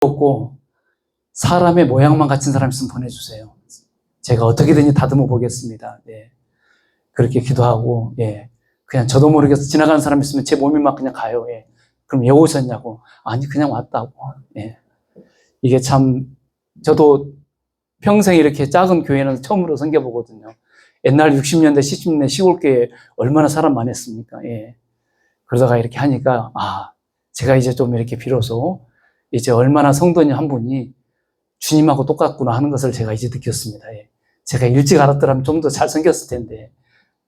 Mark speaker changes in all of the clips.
Speaker 1: 없고 사람의 모양만 갖춘 사람 있으면 보내주세요. 제가 어떻게든지 다듬어 보겠습니다. 예. 그렇게 기도하고, 예. 그냥 저도 모르게 지나가는 사람 있으면 제 몸이 막 그냥 가요. 예. 그럼 왜 오셨냐고. 아니, 그냥 왔다고. 예. 이게 참, 저도 평생 이렇게 작은 교회는 처음으로 섬겨보거든요. 옛날 60년대, 70년대 시골교회 얼마나 사람 많았습니까? 예. 그러다가 이렇게 하니까, 제가 이제 좀 이렇게 비로소 이제 얼마나 성도님 한 분이 주님하고 똑같구나 하는 것을 제가 이제 느꼈습니다. 예. 제가 일찍 알았더라면 좀 더 잘생겼을 텐데,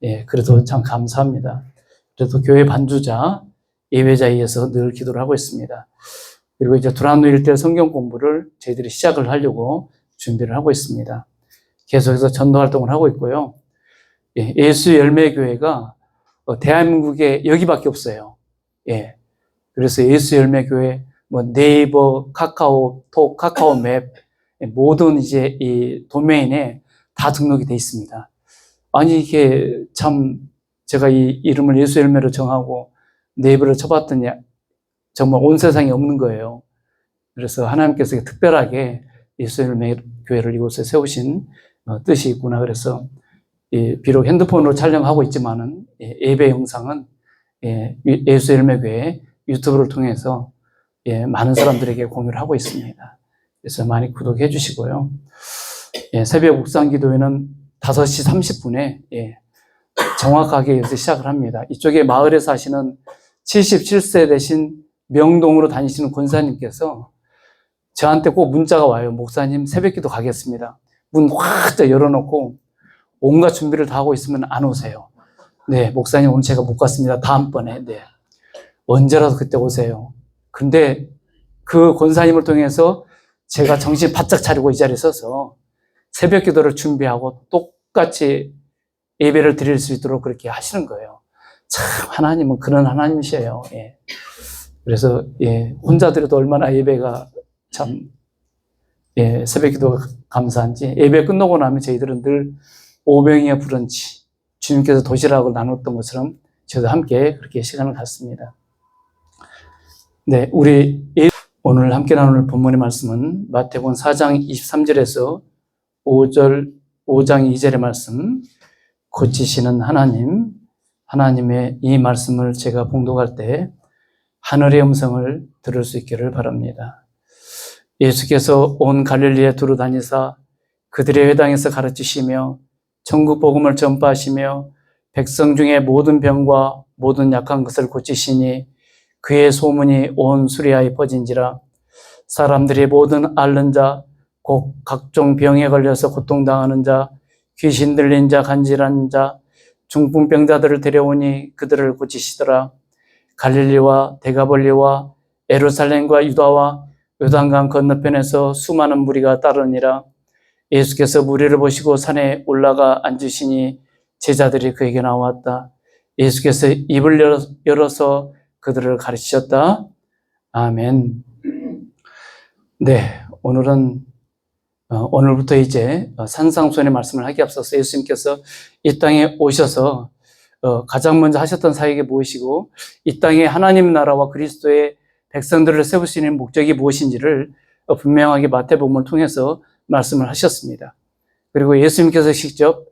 Speaker 1: 예, 그래도 참 감사합니다. 그래도 교회 반주자, 예배자에 의해서 늘 기도를 하고 있습니다. 그리고 이제 두란노 일대 성경 공부를 저희들이 시작을 하려고 준비를 하고 있습니다. 계속해서 전도 활동을 하고 있고요. 예, 예수 열매 교회가 대한민국에 여기밖에 없어요. 예. 그래서 예수 열매 교회, 네이버, 카카오톡, 카카오맵, 모든 이제 이 도메인에 다 등록이 돼 있습니다. 아니, 이게 참, 제가 이 이름을 예수 열매로 정하고 네이버를 쳐봤더니 정말 온 세상에 없는 거예요. 그래서 하나님께서 특별하게 예수 열매 교회를 이곳에 세우신 뜻이 있구나. 그래서 비록 핸드폰으로 촬영하고 있지만은 예배 영상은 예수 열매 교회 유튜브를 통해서 많은 사람들에게 공유를 하고 있습니다. 그래서 많이 구독해 주시고요. 새벽 묵상 기도회는 5시 30분에 정확하게 여기서 시작을 합니다. 이쪽에 마을에 사시는 77세 되신 명동으로 다니시는 권사님께서 저한테 꼭 문자가 와요. 목사님 새벽 기도 가겠습니다. 문 확 열어놓고 온갖 준비를 다 하고 있으면 안 오세요. 네, 목사님 오늘 제가 못 갔습니다. 다음번에. 네. 언제라도 그때 오세요. 근데 그 권사님을 통해서 제가 정신 바짝 차리고 이 자리에 서서 새벽 기도를 준비하고 똑같이 예배를 드릴 수 있도록 그렇게 하시는 거예요. 참 하나님은 그런 하나님이셔요. 예. 그래서 혼자 드려도 얼마나 예배가 참 새벽 기도가 감사한지, 예배 끝나고 나면 저희들은 늘 오병이어 브런치, 주님께서 도시락을 나눴던 것처럼 저도 함께 그렇게 시간을 갖습니다. 네, 오늘 함께 나눌 본문의 말씀은 마태복음 4장 23절에서 5장 2절의 말씀, 고치시는 하나님의 이 말씀을 제가 봉독할 때 하늘의 음성을 들을 수 있기를 바랍니다. 예수께서 온 갈릴리에 두루 다니사 그들의 회당에서 가르치시며 천국 복음을 전파하시며 백성 중에 모든 병과 모든 약한 것을 고치시니 그의 소문이 온 수리아에 퍼진지라. 사람들이 모든 앓는 자, 곧 각종 병에 걸려서 고통당하는 자, 귀신 들린 자, 간질한 자, 중풍병자들을 데려오니 그들을 고치시더라. 갈릴리와 데가볼리와 예루살렘과 유다와 요단강 건너편에서 수많은 무리가 따르니라. 예수께서 무리를 보시고 산에 올라가 앉으시니 제자들이 그에게 나왔다. 예수께서 입을 열어서 그들을 가르치셨다. 아멘. 네, 오늘부터 이제 산상수훈의 말씀을 하기 앞서서 예수님께서 이 땅에 오셔서 가장 먼저 하셨던 사역이 무엇이고 이 땅에 하나님 나라와 그리스도의 백성들을 세우시는 목적이 무엇인지를 분명하게 마태복음을 통해서 말씀을 하셨습니다. 그리고 예수님께서 직접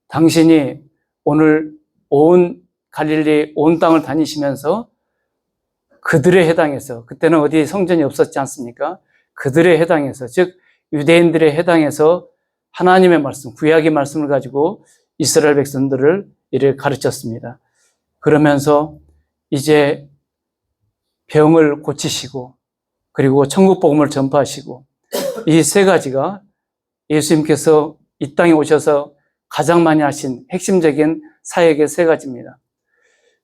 Speaker 1: 당신이 오늘 온 갈릴리 온 땅을 다니시면서 그들의 해당에서, 그때는 어디 성전이 없었지 않습니까? 그들의 해당에서, 즉 유대인들의 해당에서 하나님의 말씀, 구약의 말씀을 가지고 이스라엘 백성들을 이를 가르쳤습니다. 그러면서 이제 병을 고치시고 그리고 천국 복음을 전파하시고 이 세 가지가 예수님께서 이 땅에 오셔서 가장 많이 하신 핵심적인 사역의 세 가지입니다.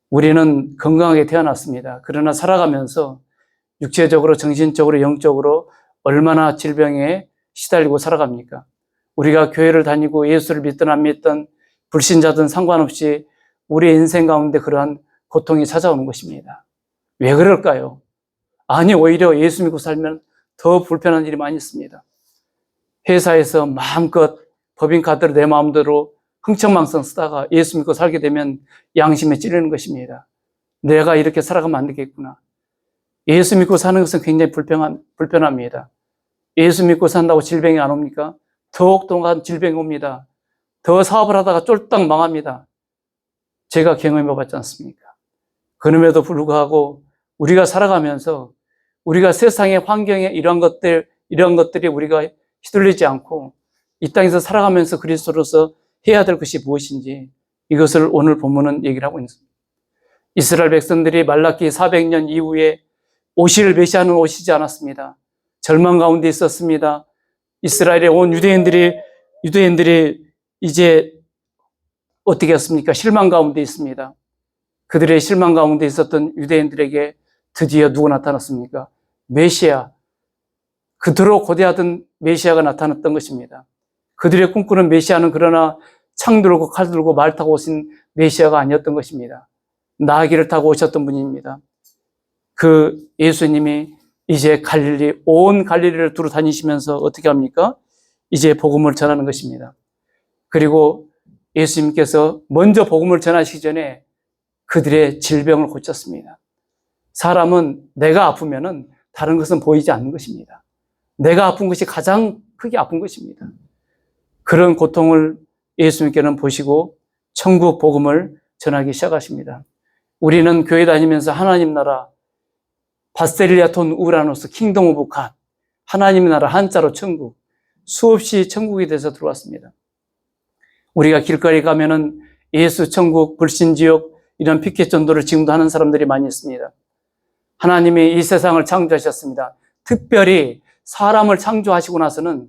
Speaker 1: 우리는 건강하게 태어났습니다. 그러나 살아가면서 육체적으로, 정신적으로, 영적으로 얼마나 질병에 시달리고 살아갑니까? 우리가 교회를 다니고 예수를 믿든 안 믿든 불신자든 상관없이 우리의 인생 가운데 그러한 고통이 찾아오는 것입니다. 왜 그럴까요? 아니, 오히려 예수 믿고 살면 더 불편한 일이 많이 있습니다. 회사에서 마음껏 법인카드로 내 마음대로 흥청망청 쓰다가 예수 믿고 살게 되면 양심에 찔리는 것입니다. 내가 이렇게 살아가면 안 되겠구나. 예수 믿고 사는 것은 굉장히 불편합니다. 예수 믿고 산다고 질병이 안 옵니까? 더욱더 질병이 옵니다. 더 사업을 하다가 쫄딱 망합니다. 제가 경험해 봤지 않습니까? 그럼에도 불구하고 우리가 살아가면서 우리가 세상의 환경에 이런 것들이 우리가 휘둘리지 않고 이 땅에서 살아가면서 그리스도로서 해야 될 것이 무엇인지 이것을 오늘 본문은 얘기를 하고 있습니다. 이스라엘 백성들이 말라기 400년 이후에 오실 메시아는 오시지 않았습니다. 절망 가운데 있었습니다. 이스라엘에 온 유대인들이 이제 어떻게 했습니까? 실망 가운데 있습니다. 그들의 실망 가운데 있었던 유대인들에게 드디어 누가 나타났습니까? 메시아. 그토록 고대하던 메시아가 나타났던 것입니다. 그들의 꿈꾸는 메시아는 그러나 창 들고 칼 들고 말 타고 오신 메시아가 아니었던 것입니다. 나귀를 타고 오셨던 분입니다. 그 예수님이 이제 온 갈릴리를 두루 다니시면서 어떻게 합니까? 이제 복음을 전하는 것입니다. 그리고 예수님께서 먼저 복음을 전하시기 전에 그들의 질병을 고쳤습니다. 사람은 내가 아프면은 다른 것은 보이지 않는 것입니다. 내가 아픈 것이 가장 크게 아픈 것입니다. 그런 고통을 예수님께는 보시고 천국 복음을 전하기 시작하십니다. 우리는 교회 다니면서 하나님 나라, 바셀리아 톤 우라노스 킹덤 오브 갓, 하나님 나라 한자로 천국, 수없이 천국에 대해서 들어왔습니다. 우리가 길거리 가면은 예수 천국, 불신지옥 이런 피켓 전도를 지금도 하는 사람들이 많이 있습니다. 하나님이 이 세상을 창조하셨습니다. 특별히 사람을 창조하시고 나서는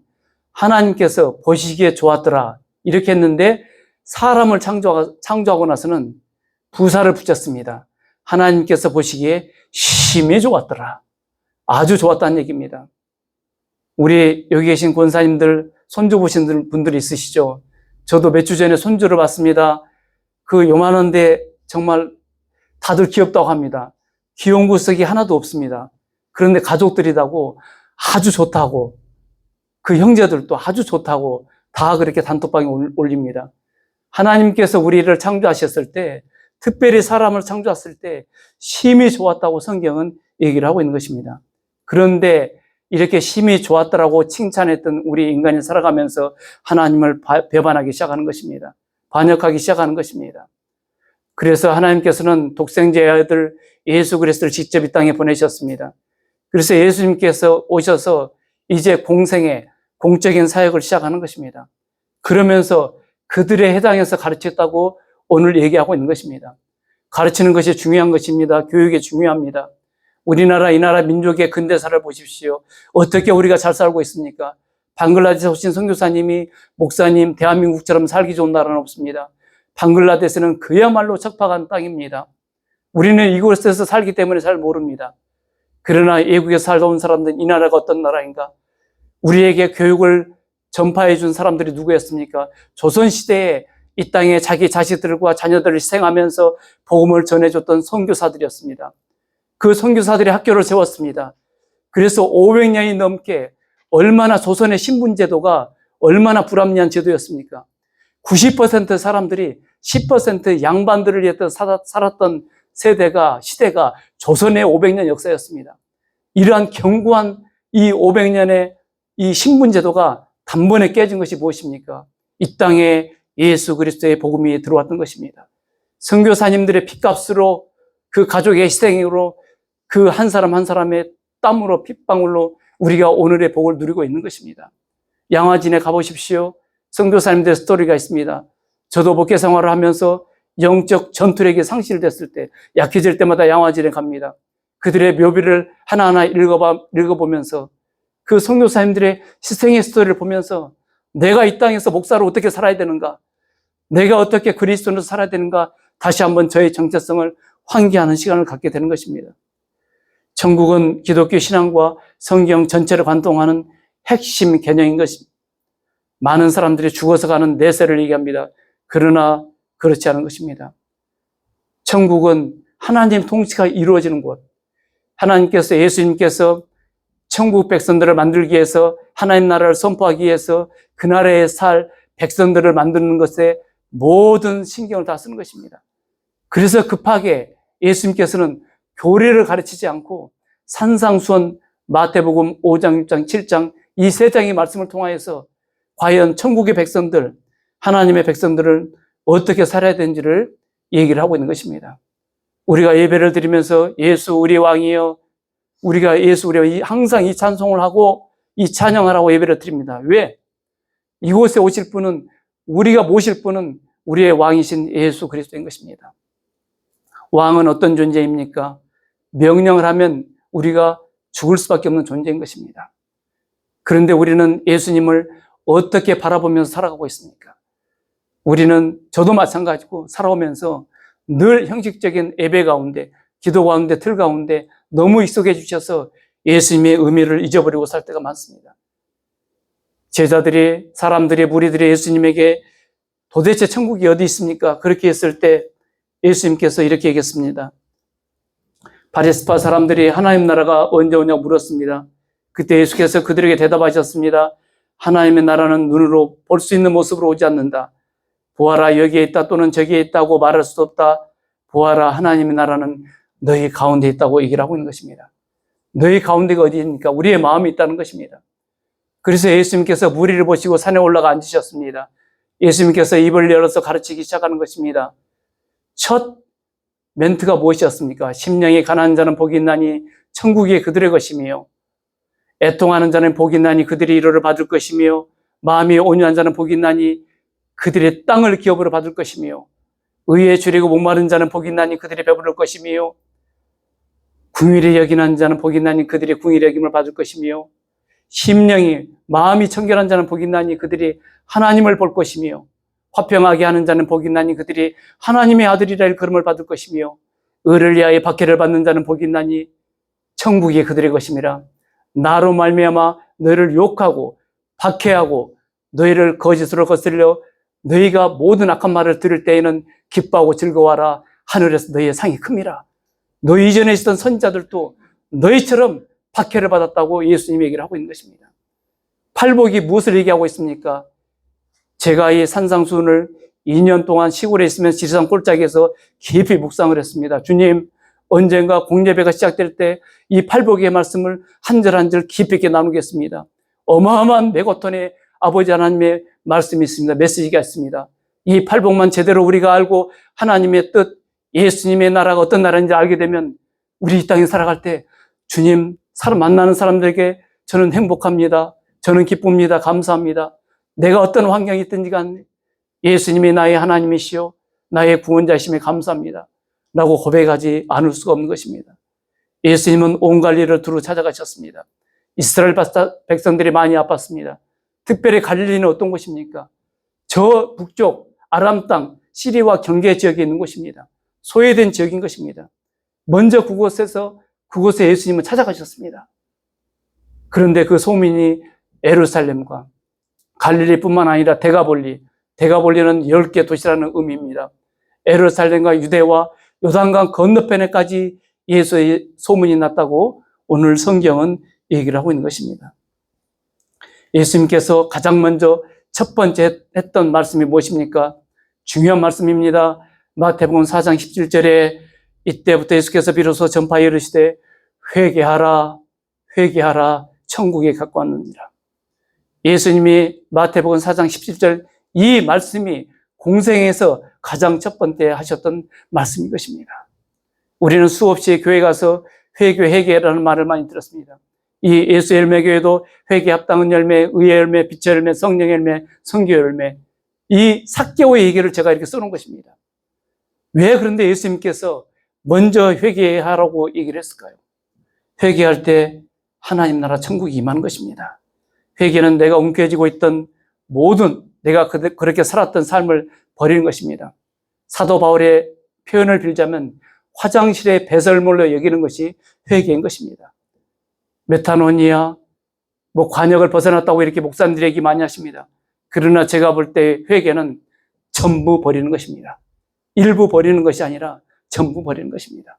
Speaker 1: 하나님께서 보시기에 좋았더라 이렇게 했는데 사람을 창조하고 나서는 부사를 붙였습니다. 하나님께서 보시기에 심히 좋았더라. 아주 좋았다는 얘기입니다. 우리 여기 계신 권사님들 손주 보신 분들이 있으시죠? 저도 몇 주 전에 손주를 봤습니다. 그 요만한데 정말 다들 귀엽다고 합니다. 귀여운 구석이 하나도 없습니다. 그런데 가족들이라고 아주 좋다고, 그 형제들도 아주 좋다고 다 그렇게 단톡방에 올립니다. 하나님께서 우리를 창조하셨을 때, 특별히 사람을 창조했을 때 심히 좋았다고 성경은 얘기를 하고 있는 것입니다. 그런데 이렇게 심히 좋았더라고 칭찬했던 우리 인간이 살아가면서 하나님을 배반하기 시작하는 것입니다. 반역하기 시작하는 것입니다. 그래서 하나님께서는 독생자의 아들 예수 그리스도를 직접 이 땅에 보내셨습니다. 그래서 예수님께서 오셔서 이제 공적인 사역을 시작하는 것입니다. 그러면서 그들의 해당해서 가르쳤다고 오늘 얘기하고 있는 것입니다. 가르치는 것이 중요한 것입니다. 교육이 중요합니다. 우리나라, 이 나라 민족의 근대사를 보십시오. 어떻게 우리가 잘 살고 있습니까? 방글라데시에 오신 선교사님이 목사님, 대한민국처럼 살기 좋은 나라는 없습니다. 방글라데시는 그야말로 척박한 땅입니다. 우리는 이곳에서 살기 때문에 잘 모릅니다. 그러나 외국에 살다 온 사람들은 이 나라가 어떤 나라인가? 우리에게 교육을 전파해 준 사람들이 누구였습니까? 조선시대에 이 땅에 자기 자식들과 자녀들을 희생하면서 복음을 전해줬던 선교사들이었습니다. 그 선교사들이 학교를 세웠습니다. 그래서 500년이 넘게 얼마나 조선의 신분제도가 얼마나 불합리한 제도였습니까? 90% 사람들이 10% 양반들을 위해 살았던 시대가 조선의 500년 역사였습니다. 이러한 견고한 이 500년의 이 신분제도가 단번에 깨진 것이 무엇입니까? 이 땅에 예수 그리스도의 복음이 들어왔던 것입니다. 선교사님들의 핏값으로, 그 가족의 희생으로, 그 한 사람 한 사람의 땀으로, 핏방울로 우리가 오늘의 복을 누리고 있는 것입니다. 양화진에 가보십시오. 선교사님들의 스토리가 있습니다. 저도 목회 생활을 하면서 영적 전투력이 상실됐을 때, 약해질 때마다 양화진에 갑니다. 그들의 묘비를 하나하나 읽어보면서 그 선교사님들의 희생의 스토리를 보면서 내가 이 땅에서 목사로 어떻게 살아야 되는가, 내가 어떻게 그리스도로 살아야 되는가, 다시 한번 저의 정체성을 환기하는 시간을 갖게 되는 것입니다. 천국은 기독교 신앙과 성경 전체를 관통하는 핵심 개념인 것입니다. 많은 사람들이 죽어서 가는 내세를 얘기합니다. 그러나 그렇지 않은 것입니다. 천국은 하나님 통치가 이루어지는 곳, 하나님께서, 예수님께서 천국 백성들을 만들기 위해서, 하나님 나라를 선포하기 위해서 그 나라에 살 백성들을 만드는 것에 모든 신경을 다 쓰는 것입니다. 그래서 급하게 예수님께서는 교리를 가르치지 않고 산상수훈, 마태복음 5장, 6장, 7장 이 세 장의 말씀을 통하여서 과연 천국의 백성들, 하나님의 백성들을 어떻게 살아야 되는지를 얘기를 하고 있는 것입니다. 우리가 예배를 드리면서 예수 우리 왕이여, 우리가 예수 우리 왕, 항상 이 찬송을 하고 이 찬양을 하고 예배를 드립니다. 왜? 이곳에 오실 분은, 우리가 모실 분은 우리의 왕이신 예수 그리스도인 것입니다. 왕은 어떤 존재입니까? 명령을 하면 우리가 죽을 수밖에 없는 존재인 것입니다. 그런데 우리는 예수님을 어떻게 바라보면서 살아가고 있습니까? 우리는, 저도 마찬가지고 살아오면서 늘 형식적인 예배 가운데, 기도 가운데, 틀 가운데 너무 익숙해 주셔서 예수님의 의미를 잊어버리고 살 때가 많습니다. 제자들이, 사람들이, 무리들이 예수님에게 도대체 천국이 어디 있습니까? 그렇게 했을 때 예수님께서 이렇게 얘기했습니다. 바리새파 사람들이 하나님 나라가 언제 오냐고 물었습니다. 그때 예수께서 그들에게 대답하셨습니다. 하나님의 나라는 눈으로 볼 수 있는 모습으로 오지 않는다. 보아라 여기에 있다 또는 저기에 있다고 말할 수도 없다. 보아라 하나님의 나라는 너희 가운데 있다고 얘기를 하고 있는 것입니다. 너희 가운데가 어디입니까? 우리의 마음이 있다는 것입니다. 그래서 예수님께서 무리를 보시고 산에 올라가 앉으셨습니다. 예수님께서 입을 열어서 가르치기 시작하는 것입니다. 첫 멘트가 무엇이었습니까? 심령이 가난한 자는 복이 있나니 천국이 그들의 것이며, 애통하는 자는 복이 있나니 그들이 위로를 받을 것이며, 마음이 온유한 자는 복이 있나니 그들의 땅을 기업으로 받을 것이며, 의에 줄이고 목마른 자는 복이 있나니 그들이 배부를 것이며, 궁일이 여기는 자는 복이 있나니 그들이 궁일의 여김을 받을 것이며, 심령이, 마음이 청결한 자는 복이 있나니 그들이 하나님을 볼 것이며, 화평하게 하는 자는 복이 있나니 그들이 하나님의 아들이라 일컬음을 받을 것이며, 의를 위하여 박해를 받는 자는 복이 있나니 천국이 그들의 것임이라. 나로 말미암아 너희를 욕하고 박해하고 너희를 거짓으로 거슬려 너희가 모든 악한 말을 들을 때에는 기뻐하고 즐거워하라. 하늘에서 너희의 상이 큽니다. 너희 이전에 있었던 선지자들도 너희처럼 박해를 받았다고 예수님이 얘기를 하고 있는 것입니다. 팔복이 무엇을 얘기하고 있습니까? 제가 이 산상수훈을 2년 동안 시골에 있으면 지리산 꼴짝에서 깊이 묵상을 했습니다. 주님, 언젠가 공예배가 시작될 때 이 팔복의 말씀을 한 절 한 절 깊이 있게 나누겠습니다. 어마어마한 메가톤의 아버지 하나님의 말씀이 있습니다. 메시지가 있습니다. 이 팔복만 제대로 우리가 알고 하나님의 뜻, 예수님의 나라가 어떤 나라인지 알게 되면 우리 이 땅에 살아갈 때 주님, 만나는 사람들에게 저는 행복합니다. 저는 기쁩니다. 감사합니다. 내가 어떤 환경이 있든지 간에 예수님이 나의 하나님이시요 나의 구원자이심에 감사합니다 라고 고백하지 않을 수가 없는 것입니다. 예수님은 온 갈릴리를 두루 찾아가셨습니다. 이스라엘 백성들이 많이 아팠습니다. 특별히 갈릴리는 어떤 곳입니까? 저 북쪽 아람 땅 시리와 경계 지역에 있는 곳입니다. 소외된 지역인 것입니다. 먼저 그곳에 예수님은 찾아가셨습니다. 그런데 그 소민이 예루살렘과 갈릴리뿐만 아니라 데가볼리는 10개 도시라는 의미입니다. 예루살렘과 유대와 요단강 건너편에까지 예수의 소문이 났다고 오늘 성경은 얘기를 하고 있는 것입니다. 예수님께서 가장 먼저 첫 번째 했던 말씀이 무엇입니까? 중요한 말씀입니다. 마태복음 4장 17절에 이때부터 예수께서 비로소 전파하여 이르시되 회개하라 회개하라 천국에 갖고 왔느니라. 예수님이 마태복음 4장 17절 이 말씀이 공생에서 가장 첫 번째 하셨던 말씀인 것입니다. 우리는 수없이 교회 가서 회개라는 말을 많이 들었습니다. 이 예수 열매교회도 회개 합당한 열매, 의의 열매, 빛의 열매, 성령의 열매, 성교 열매, 이 삭개오의 얘기를 제가 이렇게 써놓은 것입니다. 왜 그런데 예수님께서 먼저 회개하라고 얘기를 했을까요? 회개할 때 하나님 나라 천국이 임하는 것입니다. 회개는 내가 움켜쥐고 있던 모든 내가 그렇게 살았던 삶을 버리는 것입니다. 사도 바울의 표현을 빌자면 화장실의 배설물로 여기는 것이 회개인 것입니다. 메타노니아, 관역을 벗어났다고 이렇게 목사님들이 얘기 많이 하십니다. 그러나 제가 볼 때 회개는 전부 버리는 것입니다. 일부 버리는 것이 아니라 전부 버리는 것입니다.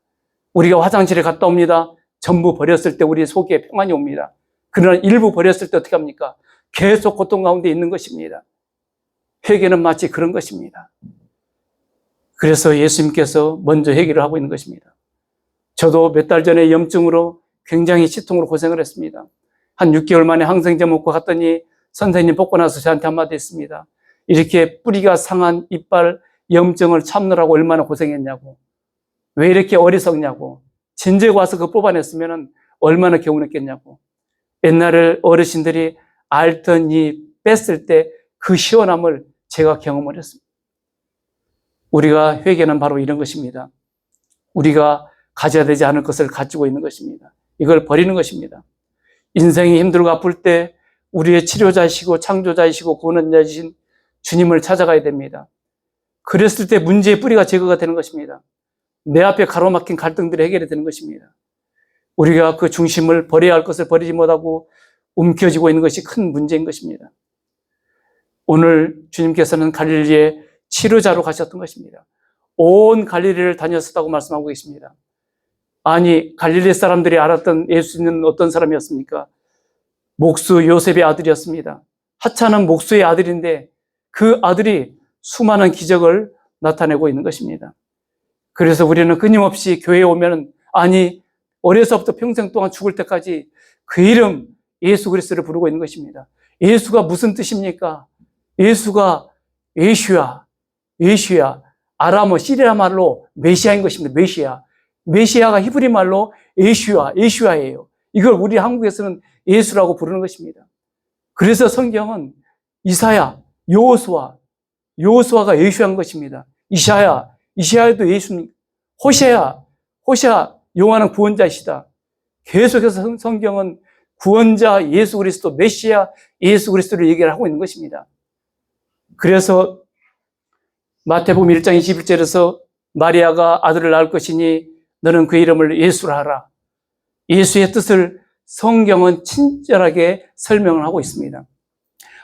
Speaker 1: 우리가 화장실에 갔다 옵니다. 전부 버렸을 때 우리 속에 평안이 옵니다. 그러나 일부 버렸을 때 어떻게 합니까? 계속 고통 가운데 있는 것입니다. 회개는 마치 그런 것입니다. 그래서 예수님께서 먼저 회개를 하고 있는 것입니다. 저도 몇 달 전에 염증으로 굉장히 치통으로 고생을 했습니다. 한 6개월 만에 항생제 먹고 갔더니 선생님 뽑고 나서 저한테 한마디 했습니다. 이렇게 뿌리가 상한 이빨 염증을 참느라고 얼마나 고생했냐고. 왜 이렇게 어리석냐고. 진즉 와서 그거 뽑아냈으면 얼마나 개운했겠냐고. 옛날에 어르신들이 앓던 이 뺐을 때 그 시원함을 제가 경험을 했습니다. 우리가 회개는 바로 이런 것입니다. 우리가 가져야 되지 않을 것을 가지고 있는 것입니다. 이걸 버리는 것입니다. 인생이 힘들고 아플 때 우리의 치료자이시고 창조자이시고 구원자이신 주님을 찾아가야 됩니다. 그랬을 때 문제의 뿌리가 제거가 되는 것입니다. 내 앞에 가로막힌 갈등들이 해결이 되는 것입니다. 우리가 그 중심을 버려야 할 것을 버리지 못하고 움켜쥐고 있는 것이 큰 문제인 것입니다. 오늘 주님께서는 갈릴리에 치료자로 가셨던 것입니다. 온 갈릴리를 다녔었다고 말씀하고 계십니다. 아니, 갈릴리 사람들이 알았던 예수는 어떤 사람이었습니까? 목수 요셉의 아들이었습니다. 하찮은 목수의 아들인데 그 아들이 수많은 기적을 나타내고 있는 것입니다. 그래서 우리는 끊임없이 교회에 오면은, 아니, 어려서부터 평생 동안 죽을 때까지 그 이름 예수 그리스도를 부르고 있는 것입니다. 예수가 무슨 뜻입니까? 예수가 예슈야, 아람어 시리아 말로 메시아인 것입니다. 메시아가 히브리 말로 예슈야예요. 이걸 우리 한국에서는 예수라고 부르는 것입니다. 그래서 성경은 이사야, 여호수아가 예수한 것입니다. 이사야도 예수님, 호세아, 여호와는 구원자이시다. 계속해서 성경은 구원자 예수 그리스도, 메시아 예수 그리스도를 얘기를 하고 있는 것입니다. 그래서 마태복음 1장 21절에서 마리아가 아들을 낳을 것이니 너는 그 이름을 예수라 하라. 예수의 뜻을 성경은 친절하게 설명을 하고 있습니다.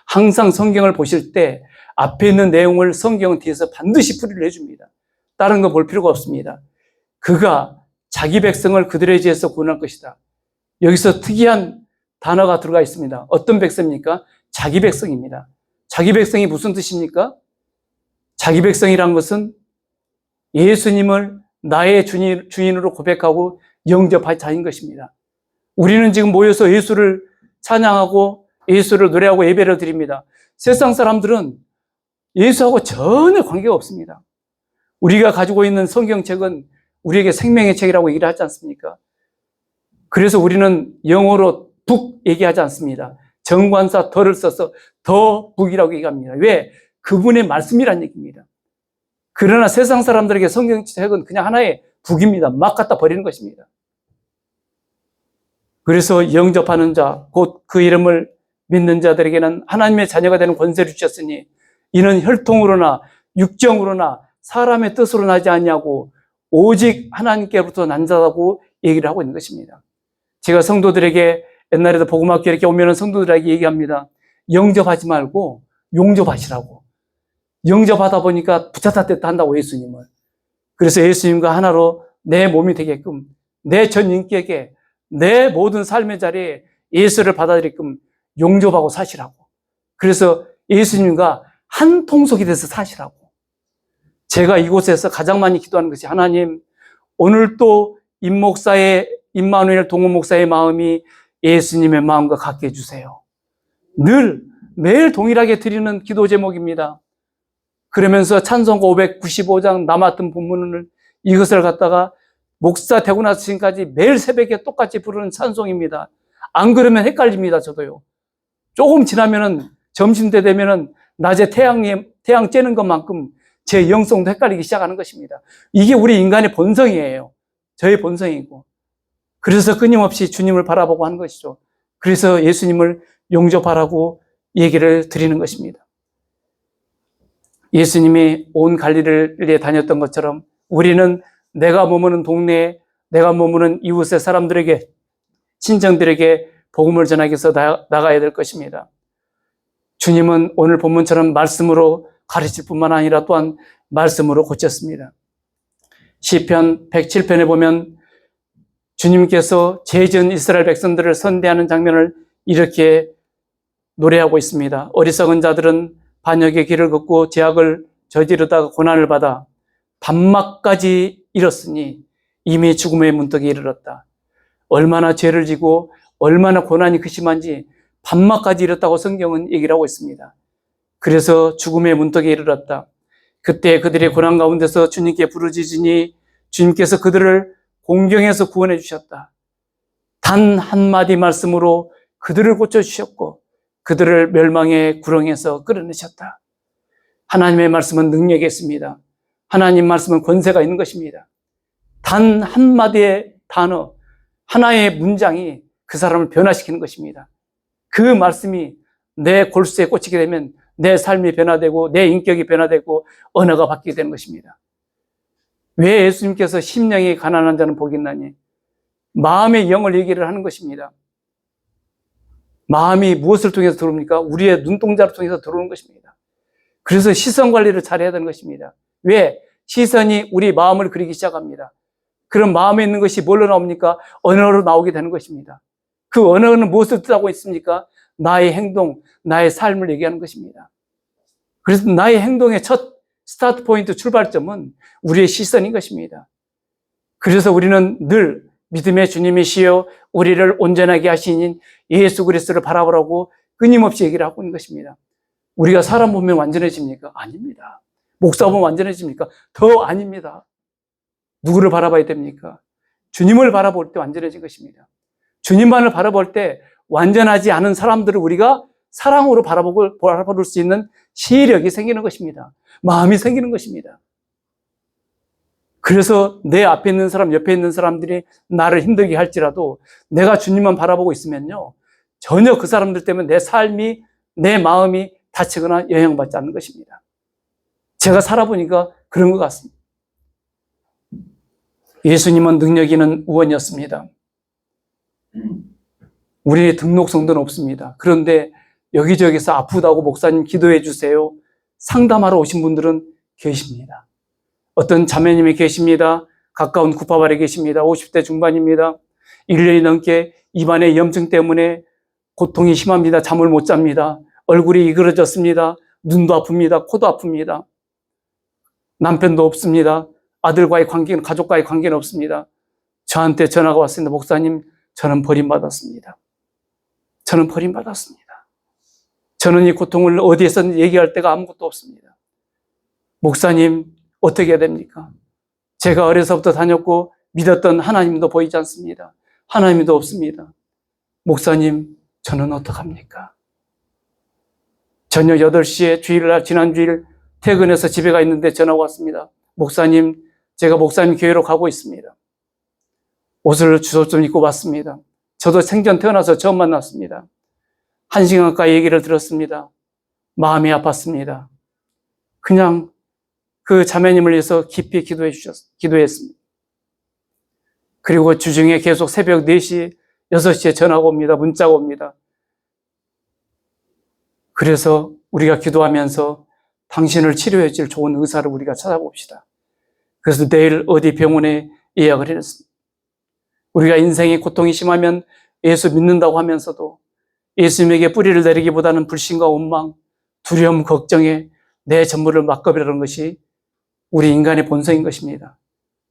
Speaker 1: 항상 성경을 보실 때 앞에 있는 내용을 성경 뒤에서 반드시 풀이를 해줍니다. 다른 거 볼 필요가 없습니다. 그가 자기 백성을 그들의 죄에서 구원할 것이다. 여기서 특이한 단어가 들어가 있습니다. 어떤 백성입니까? 자기 백성입니다. 자기 백성이 무슨 뜻입니까? 자기 백성이란 것은 예수님을 나의 주인으로 고백하고 영접할 자인 것입니다. 우리는 지금 모여서 예수를 찬양하고 예수를 노래하고 예배를 드립니다. 세상 사람들은 예수하고 전혀 관계가 없습니다. 우리가 가지고 있는 성경책은 우리에게 생명의 책이라고 얘기를 하지 않습니까? 그래서 우리는 영어로 북 얘기하지 않습니다. 정관사 더를 써서 더 북이라고 얘기합니다. 왜? 그분의 말씀이란 얘기입니다. 그러나 세상 사람들에게 성경책은 그냥 하나의 북입니다. 막 갖다 버리는 것입니다. 그래서 영접하는 자, 곧 그 이름을 믿는 자들에게는 하나님의 자녀가 되는 권세를 주셨으니 이는 혈통으로나 육정으로나 사람의 뜻으로 나지 않냐고 오직 하나님께로부터 난 자라고 얘기를 하고 있는 것입니다. 제가 성도들에게 옛날에도 복음학교 이렇게 오면 성도들에게 얘기합니다. 영접하지 말고 용접하시라고. 영접하다 보니까 붙였다 뗐다 한다고 예수님을. 그래서 예수님과 하나로 내 몸이 되게끔 내 전 인격에 내 모든 삶의 자리에 예수를 받아들이게끔 용접하고 사시라고. 그래서 예수님과 한 통속이 돼서 사시라고. 제가 이곳에서 가장 많이 기도하는 것이 하나님, 오늘 또 임마누엘 동호 목사의 마음이 예수님의 마음과 같게 해주세요. 매일 동일하게 드리는 기도 제목입니다. 그러면서 찬송가 595장 남았던 본문을 이것을 갖다가 목사 되고 나서 지금까지 매일 새벽에 똑같이 부르는 찬송입니다. 안 그러면 헷갈립니다, 저도요. 조금 지나면은 점심때 되면은 낮에 태양 쬐는 것만큼 제 영성도 헷갈리기 시작하는 것입니다. 이게 우리 인간의 본성이에요. 저의 본성이고. 그래서 끊임없이 주님을 바라보고 하는 것이죠. 그래서 예수님을 용접하라고 얘기를 드리는 것입니다. 예수님이 온 갈릴리에 다녔던 것처럼 우리는 내가 머무는 동네에, 내가 머무는 이웃의 사람들에게, 친정들에게 복음을 전하기 위해서 나가야 될 것입니다. 주님은 오늘 본문처럼 말씀으로 가르칠 뿐만 아니라 또한 말씀으로 고쳤습니다. 시편 107편에 보면 주님께서 죄지은 이스라엘 백성들을 선대하는 장면을 이렇게 노래하고 있습니다. 어리석은 자들은 반역의 길을 걷고 죄악을 저지르다가 고난을 받아 밤낮까지 잃었으니 이미 죽음의 문턱에 이르렀다. 얼마나 죄를 지고 얼마나 고난이 극심한지 밤낮까지 이뤘다고 성경은 얘기를 하고 있습니다. 그래서 죽음의 문턱에 이르렀다. 그때 그들의 고난 가운데서 주님께 부르짖으니 주님께서 그들을 공경해서 구원해 주셨다. 단 한마디 말씀으로 그들을 고쳐주셨고 그들을 멸망의 구렁에서 끌어내셨다. 하나님의 말씀은 능력이 있습니다. 하나님 말씀은 권세가 있는 것입니다. 단 한마디의 단어, 하나의 문장이 그 사람을 변화시키는 것입니다. 그 말씀이 내 골수에 꽂히게 되면 내 삶이 변화되고 내 인격이 변화되고 언어가 바뀌게 되는 것입니다. 왜 예수님께서 심령이 가난한 자는 복이 있나니? 마음의 영을 얘기를 하는 것입니다. 마음이 무엇을 통해서 들어옵니까? 우리의 눈동자를 통해서 들어오는 것입니다. 그래서 시선 관리를 잘해야 되는 것입니다. 왜? 시선이 우리 마음을 그리기 시작합니다. 그런 마음에 있는 것이 뭘로 나옵니까? 언어로 나오게 되는 것입니다. 그 언어는 무엇을 뜻하고 있습니까? 나의 행동, 나의 삶을 얘기하는 것입니다. 그래서 나의 행동의 첫 스타트 포인트 출발점은 우리의 시선인 것입니다. 그래서 우리는 늘 믿음의 주님이시여 우리를 온전하게 하시는 예수 그리스도를 바라보라고 끊임없이 얘기를 하고 있는 것입니다. 우리가 사람 보면 완전해집니까? 아닙니다. 목사 보면 완전해집니까? 더 아닙니다. 누구를 바라봐야 됩니까? 주님을 바라볼 때 완전해진 것입니다. 주님만을 바라볼 때 완전하지 않은 사람들을 우리가 사랑으로 바라볼 수 있는 시력이 생기는 것입니다. 마음이 생기는 것입니다. 그래서 내 앞에 있는 사람, 옆에 있는 사람들이 나를 힘들게 할지라도 내가 주님만 바라보고 있으면요, 전혀 그 사람들 때문에 내 삶이, 내 마음이 다치거나 영향받지 않는 것입니다. 제가 살아보니까 그런 것 같습니다. 예수님은 능력 있는 의원이었습니다. 우리의 등록성도는 없습니다. 그런데 여기저기서 아프다고 목사님 기도해 주세요, 상담하러 오신 분들은 계십니다. 어떤 자매님이 계십니다. 가까운 구파발에 계십니다. 50대 중반입니다. 1년이 넘게 입안의 염증 때문에 고통이 심합니다. 잠을 못 잡니다. 얼굴이 이그러졌습니다. 눈도 아픕니다. 코도 아픕니다. 남편도 없습니다. 아들과의 관계는, 가족과의 관계는 없습니다. 저한테 전화가 왔습니다. 목사님, 저는 버림받았습니다. 저는 버림받았습니다. 저는 이 고통을 어디에서 얘기할 데가 아무것도 없습니다. 목사님, 어떻게 해야 됩니까? 제가 어려서부터 다녔고 믿었던 하나님도 보이지 않습니다. 하나님도 없습니다. 목사님, 저는 어떡합니까? 저녁 8시에 주일날, 지난 주일 퇴근해서 집에 가 있는데 전화가 왔습니다. 목사님, 제가 목사님 교회로 가고 있습니다. 옷을 주소 좀 입고 왔습니다. 저도 생전 태어나서 처음 만났습니다. 1시간 가까이 얘기를 들었습니다. 마음이 아팠습니다. 그냥 그 자매님을 위해서 깊이 기도했습니다. 그리고 주중에 계속 새벽 4시, 6시에 전화가 옵니다. 문자가 옵니다. 그래서 우리가 기도하면서 당신을 치료해 줄 좋은 의사를 우리가 찾아봅시다. 그래서 내일 어디 병원에 예약을 해놨습니다. 우리가 인생의 고통이 심하면 예수 믿는다고 하면서도 예수님에게 뿌리를 내리기보다는 불신과 원망, 두려움, 걱정에 내 전부를 맡겨버리는 것이 우리 인간의 본성인 것입니다.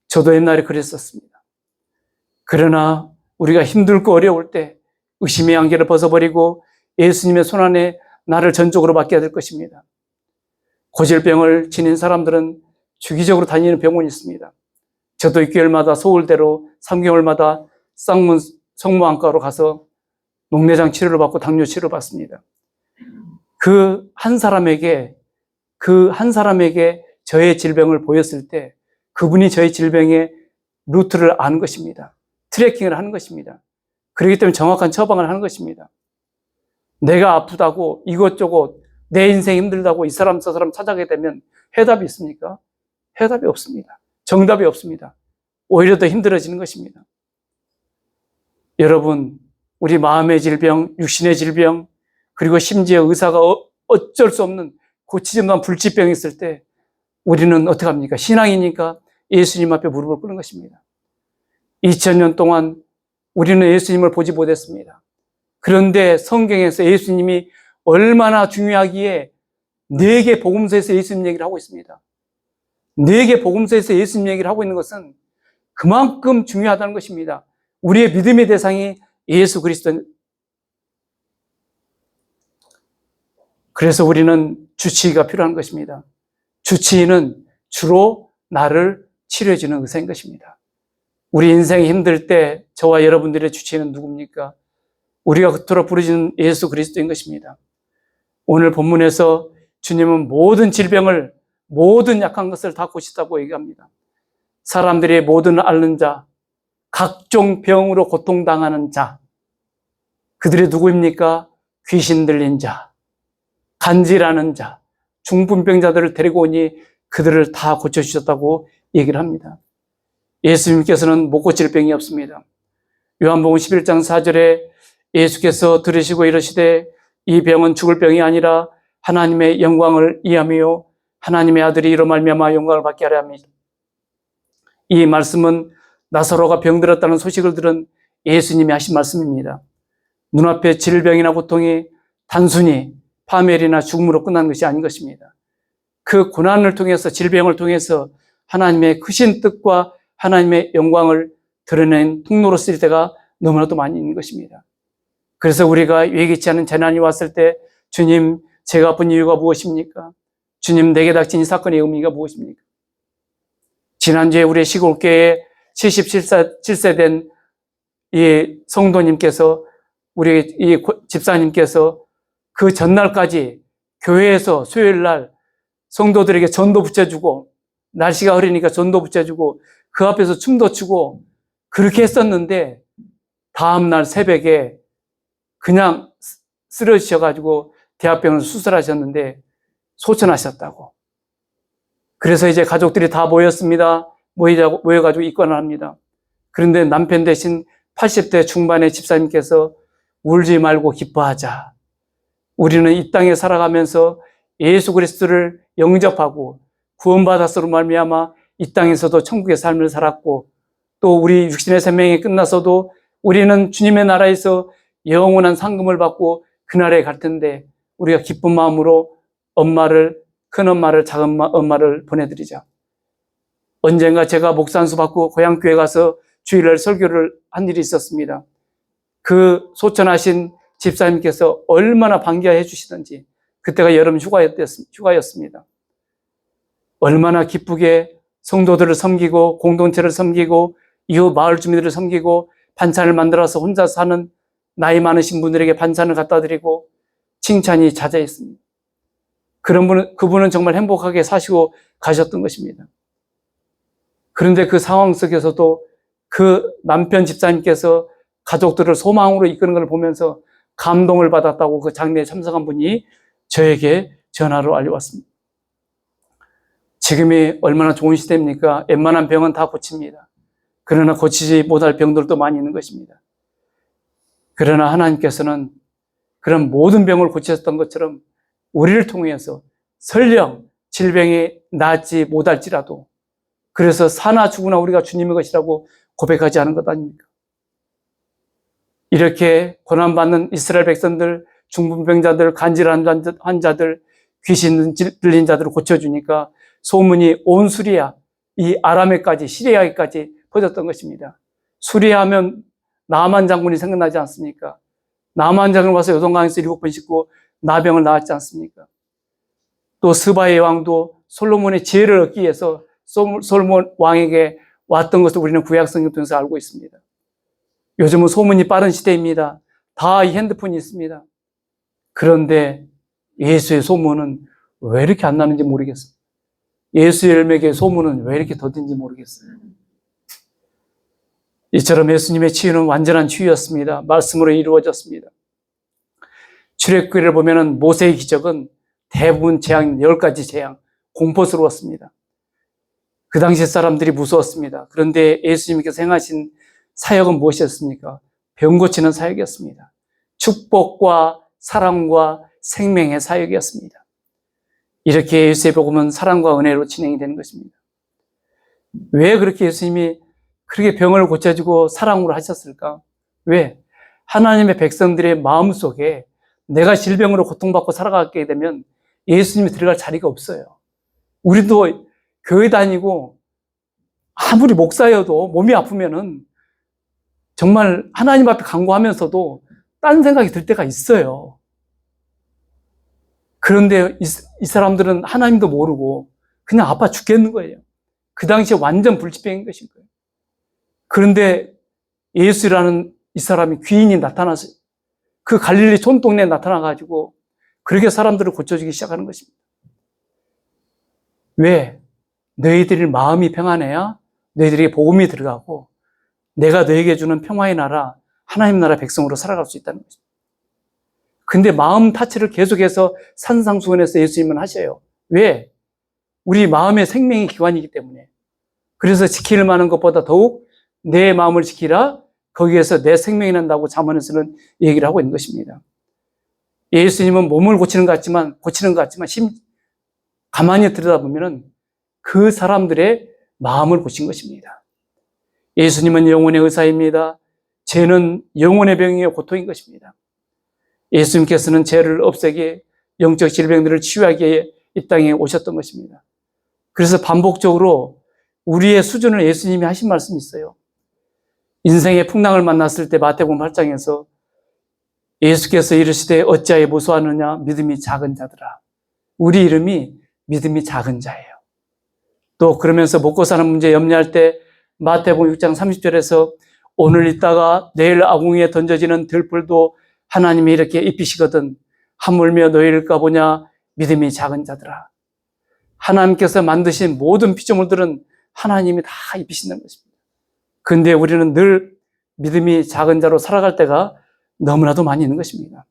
Speaker 1: 저도 옛날에 그랬었습니다. 그러나 우리가 힘들고 어려울 때 의심의 안개를 벗어버리고 예수님의 손안에 나를 전적으로 맡겨야 될 것입니다. 고질병을 지닌 사람들은 주기적으로 다니는 병원이 있습니다. 저도 6개월마다 서울대로 3개월마다 쌍문 성모안과로 가서 녹내장 치료를 받고 당뇨 치료를 받습니다. 그 한 사람에게 저의 질병을 보였을 때 그분이 저의 질병의 루트를 아는 것입니다. 트래킹을 하는 것입니다. 그렇기 때문에 정확한 처방을 하는 것입니다. 내가 아프다고 이것저것 내 인생이 힘들다고 이 사람 저 사람 찾아가게 되면 해답이 있습니까? 해답이 없습니다. 정답이 없습니다. 오히려 더 힘들어지는 것입니다. 여러분, 우리 마음의 질병, 육신의 질병, 그리고 심지어 의사가 어쩔 수 없는 고치지 못한 불치병이 있을 때 우리는 어떻게 합니까? 신앙이니까 예수님 앞에 무릎을 꿇는 것입니다. 2000년 동안 우리는 예수님을 보지 못했습니다. 그런데 성경에서 예수님이 얼마나 중요하기에 4개 복음서에서 예수님 얘기를 하고 있습니다. 4개 복음서에서 예수님 얘기를 하고 있는 것은 그만큼 중요하다는 것입니다. 우리의 믿음의 대상이 예수 그리스도. 그래서 우리는 주치의가 필요한 것입니다. 주치의는 주로 나를 치료해주는 의사인 것입니다. 우리 인생이 힘들 때 저와 여러분들의 주치의는 누굽니까? 우리가 그토록 부르짖는 예수 그리스도인 것입니다. 오늘 본문에서 주님은 모든 질병을, 모든 약한 것을 다 고치다고 얘기합니다. 사람들이 모든 앓는 자, 각종 병으로 고통당하는 자, 그들이 누구입니까? 귀신 들린 자, 간질하는 자, 중풍병자들을 데리고 오니 그들을 다 고쳐주셨다고 얘기를 합니다. 예수님께서는 못 고칠 병이 없습니다. 요한복음 11장 4절에 예수께서 들으시고 이르시되 이 병은 죽을 병이 아니라 하나님의 영광을 이하며 하나님의 아들이 이로 말미암아 영광을 받게 하려 합니다. 이 말씀은 나사로가 병들었다는 소식을 들은 예수님이 하신 말씀입니다. 눈앞에 질병이나 고통이 단순히 파멸이나 죽음으로 끝난 것이 아닌 것입니다. 그 고난을 통해서, 질병을 통해서 하나님의 크신 뜻과 하나님의 영광을 드러낸 통로로 쓸 때가 너무나도 많이 있는 것입니다. 그래서 우리가 예기치 않은 재난이 왔을 때 주님, 제가 아픈 이유가 무엇입니까? 주님, 내게 닥친 이 사건의 의미가 무엇입니까? 지난주에 우리 시골교회에 77세 된 이 성도님께서, 우리 이 집사님께서 그 전날까지 교회에서 수요일 날 성도들에게 전도 붙여주고, 날씨가 흐리니까 전도 붙여주고, 그 앞에서 춤도 추고 그렇게 했었는데 다음날 새벽에 그냥 쓰러지셔가지고 대합병원을 수술하셨는데 소천하셨다고. 그래서 이제 가족들이 다 모였습니다. 모여가지고 입관을 합니다. 그런데 남편 대신 80대 중반의 집사님께서 울지 말고 기뻐하자. 우리는 이 땅에 살아가면서 예수 그리스도를 영접하고 구원받았으로 말미암아 이 땅에서도 천국의 삶을 살았고, 또 우리 육신의 생명이 끝나서도 우리는 주님의 나라에서 영원한 상금을 받고 그날에 갈 텐데 우리가 기쁜 마음으로 엄마를, 큰엄마를, 작은엄마를 보내드리자. 언젠가 제가 목사 안수 받고 고향교회 가서 주일날 설교를 한 일이 있었습니다. 그 소천하신 집사님께서 얼마나 반겨해 주시던지, 그때가 여름 휴가였습니다. 얼마나 기쁘게 성도들을 섬기고 공동체를 섬기고 이웃 마을 주민들을 섬기고 반찬을 만들어서 혼자 사는 나이 많으신 분들에게 반찬을 갖다 드리고 칭찬이 자자했습니다. 그분은 정말 행복하게 사시고 가셨던 것입니다. 그런데 그 상황 속에서도 그 남편 집사님께서 가족들을 소망으로 이끄는 걸 보면서 감동을 받았다고 그 장례에 참석한 분이 저에게 전화로 알려왔습니다. 지금이 얼마나 좋은 시대입니까? 웬만한 병은 다 고칩니다. 그러나 고치지 못할 병들도 많이 있는 것입니다. 그러나 하나님께서는 그런 모든 병을 고치셨던 것처럼 우리를 통해서 설령 질병이 낫지 못할지라도, 그래서 사나 죽으나 우리가 주님의 것이라고 고백하지 않은 것 아닙니까? 이렇게 고난받는 이스라엘 백성들, 중풍병자들, 간질환 환자들, 귀신 들린 자들을 고쳐주니까 소문이 온 수리아, 이 아람에까지, 시리아에까지 퍼졌던 것입니다. 수리아하면 나만 장군이 생각나지 않습니까? 나만 장군 와서 요동강에서 7번 씻고 나병을 낳았지 않습니까? 또 스바의 왕도 솔로몬의 지혜를 얻기 위해서 솔로몬 왕에게 왔던 것을 우리는 구약성경 통해서 알고 있습니다. 요즘은 소문이 빠른 시대입니다. 다 이 핸드폰이 있습니다. 그런데 예수의 소문은 왜 이렇게 안 나는지 모르겠습니다. 예수의 열매의 소문은 왜 이렇게 더딘지 모르겠어요. 이처럼 예수님의 치유는 완전한 치유였습니다. 말씀으로 이루어졌습니다. 출애굽기를 보면은 모세의 기적은 대부분 재앙, 10가지 재앙, 공포스러웠습니다. 그 당시 사람들이 무서웠습니다. 그런데 예수님께서 행하신 사역은 무엇이었습니까? 병 고치는 사역이었습니다. 축복과 사랑과 생명의 사역이었습니다. 이렇게 예수의 복음은 사랑과 은혜로 진행이 되는 것입니다. 왜 그렇게 예수님이 그렇게 병을 고쳐주고 사랑으로 하셨을까? 왜? 하나님의 백성들의 마음속에 내가 질병으로 고통받고 살아가게 되면 예수님이 들어갈 자리가 없어요. 우리도 교회 다니고 아무리 목사여도 몸이 아프면은 정말 하나님 앞에 간구하면서도 딴 생각이 들 때가 있어요. 그런데 이 사람들은 하나님도 모르고 그냥 아파 죽겠는 거예요. 그 당시에 완전 불치병인 것인 거예요. 그런데 예수라는 이 사람이 귀인이 나타나서 그 갈릴리 촌동네에 나타나가지고 그렇게 사람들을 고쳐주기 시작하는 것입니다. 왜? 너희들이 마음이 평안해야 너희들에게 복음이 들어가고 내가 너에게 주는 평화의 나라, 하나님 나라 백성으로 살아갈 수 있다는 것입니다. 근데 마음 타치를 계속해서 산상수훈에서 예수님은 하셔요. 왜? 우리 마음의 생명이 기관이기 때문에. 그래서 지킬 만한 것보다 더욱 내 마음을 지키라. 거기에서 내 생명이 난다고 잠언에서는 얘기를 하고 있는 것입니다. 예수님은 몸을 고치는 것 같지만 가만히 들여다보면 그 사람들의 마음을 고친 것입니다. 예수님은 영혼의 의사입니다. 죄는 영혼의 병이요 고통인 것입니다. 예수님께서는 죄를 없애게 영적 질병들을 치유하기에 이 땅에 오셨던 것입니다. 그래서 반복적으로 우리의 수준을 예수님이 하신 말씀이 있어요. 인생의 풍랑을 만났을 때 마태복음 8장에서 예수께서 이르시되 어찌하여 무소하느냐 믿음이 작은 자들아. 우리 이름이 믿음이 작은 자예요. 또 그러면서 먹고 사는 문제 염려할 때 마태복음 6장 30절에서 오늘 있다가 내일 아궁이에 던져지는 들풀도 하나님이 이렇게 입히시거든 하물며 너희를 까보냐 믿음이 작은 자들아. 하나님께서 만드신 모든 피조물들은 하나님이 다 입히신다는 것입니다. 근데 우리는 늘 믿음이 작은 자로 살아갈 때가 너무나도 많이 있는 것입니다.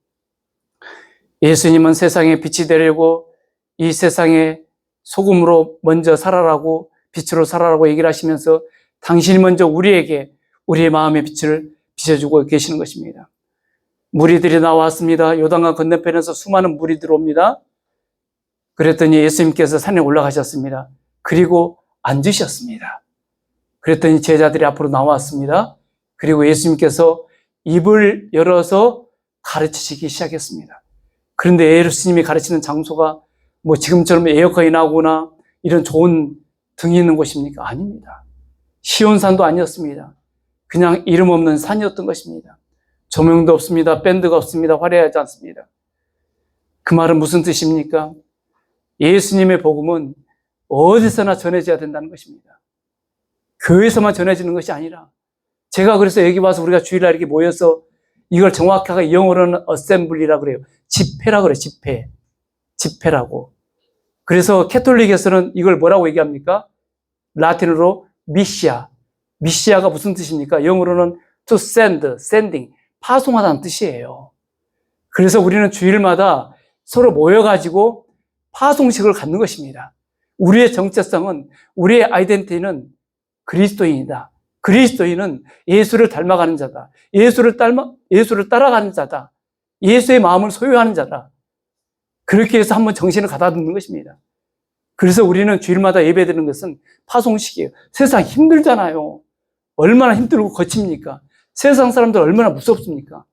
Speaker 1: 예수님은 세상에 빛이 되려고 이 세상에 소금으로 먼저 살아라고 빛으로 살아라고 얘기를 하시면서 당신이 먼저 우리에게 우리의 마음의 빛을 비춰주고 계시는 것입니다. 무리들이 나왔습니다. 요단강 건너편에서 수많은 물이 들어옵니다. 그랬더니 예수님께서 산에 올라가셨습니다. 그리고 앉으셨습니다. 그랬더니 제자들이 앞으로 나왔습니다. 그리고 예수님께서 입을 열어서 가르치시기 시작했습니다. 예수님이 예수님이 가르치는 장소가 뭐 지금처럼 에어컨이 나오거나 이런 좋은 등이 있는 곳입니까? 아닙니다. 시온산도 아니었습니다. 그냥 이름 없는 산이었던 것입니다. 조명도 없습니다. 밴드가 없습니다. 화려하지 않습니다. 그 말은 무슨 뜻입니까? 예수님의 복음은 어디서나 전해져야 된다는 것입니다. 교회에서만 전해지는 것이 아니라 제가 그래서 여기 와서 우리가 주일날 이렇게 모여서 이걸 정확하게 영어로는 어셈블리라고 그래요. 집회라고 그래요. 집회라고. 그래서 캐톨릭에서는 이걸 뭐라고 얘기합니까? 라틴어로 미시아. 미시아가 무슨 뜻입니까? 영어로는 to send, sending, 파송하다는 뜻이에요. 그래서 우리는 주일마다 서로 모여가지고 파송식을 갖는 것입니다. 우리의 정체성은, 우리의 아이덴티티는 그리스도인이다. 그리스도인은 예수를 닮아가는 자다. 예수를 따라가는 자다. 예수의 마음을 소유하는 자다. 그렇게 해서 한번 정신을 가다듬는 것입니다. 그래서 우리는 주일마다 예배드리는 것은 파송식이에요. 세상 힘들잖아요. 얼마나 힘들고 거칩니까? 세상 사람들 얼마나 무섭습니까?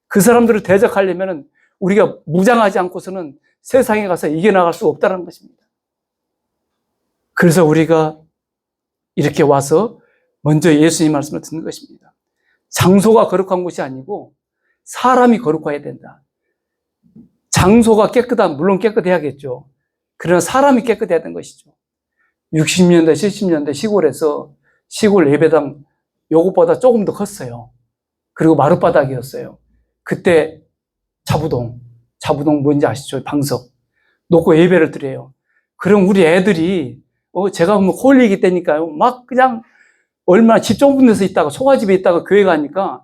Speaker 1: 그 사람들을 대적하려면 우리가 무장하지 않고서는 세상에 가서 이겨나갈 수 없다는 것입니다. 그래서 우리가 이렇게 와서 먼저 예수님 말씀을 듣는 것입니다. 장소가 거룩한 곳이 아니고 사람이 거룩해야 된다. 장소가 깨끗하면 물론 깨끗해야겠죠. 그러나 사람이 깨끗해야 되는 것이죠. 60년대, 70년대 시골에서 시골 예배당 요것보다 조금 더 컸어요. 그리고 마룻바닥이었어요. 그때 자부동 뭔지 아시죠? 방석 놓고 예배를 드려요. 그럼 우리 애들이 제가 뭐 홀리기 때니까요. 막 그냥 얼마나 집 좁은 데서 있다가 초가집에 있다가 교회 가니까